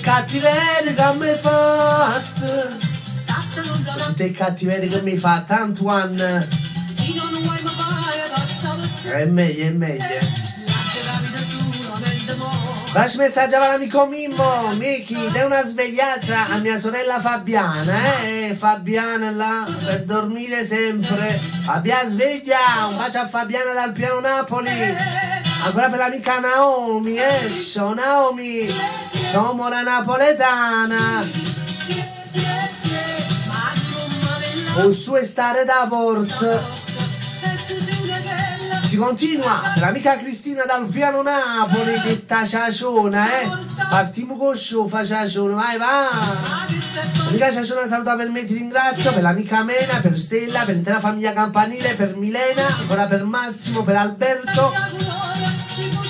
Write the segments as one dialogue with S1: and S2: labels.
S1: cattiverie che mi hai fatto, tutte le cattiverie che mi hai fatto, tanto anni. È meglio, è meglio. Faccio messaggio all'amico Mimmo, Miki, dai una svegliata a mia sorella Fabiana, Fabiana là, per dormire sempre. Fabiana sveglia, un bacio a Fabiana dal piano Napoli. Ancora per l'amica Naomi, ciao Naomi, ciao mora napoletana. Un suo stare da porto. Si continua per l'amica Cristina dal piano Napoli, detta Ciaciona, Partiamo con show, fa Ciaciona, vai, va! L'amica Ciaciona saluta per me, ti ringrazio, per l'amica Mena, per Stella, per l'intera famiglia Campanile, per Milena, ancora per Massimo, per Alberto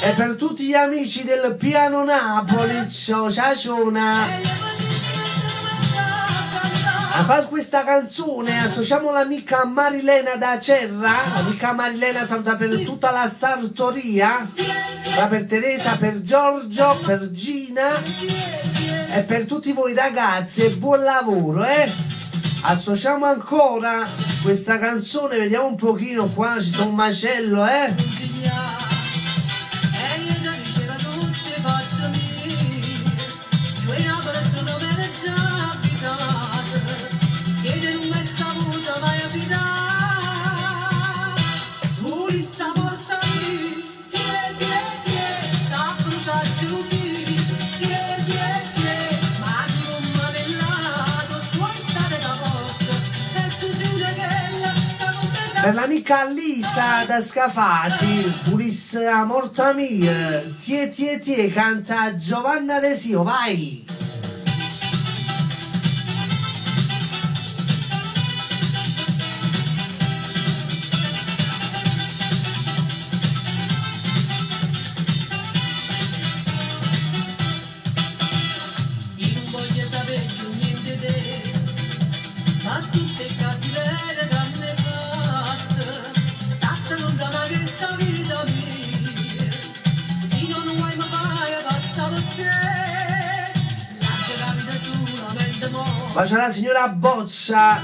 S1: e per tutti gli amici del piano Napoli, ciao Ciaciona! A fare questa canzone associamo l'amica Marilena da Cerra, l'amica Marilena saluta per tutta la sartoria, per Teresa, per Giorgio, per Gina e per tutti voi ragazzi e buon lavoro, Associamo ancora questa canzone, vediamo un pochino qua, ci sono un macello, Per l'amica Lisa da Scafati, purissa morta mia, tie, canta Giovanna Desio, vai! Ma c'è la signora Boccia,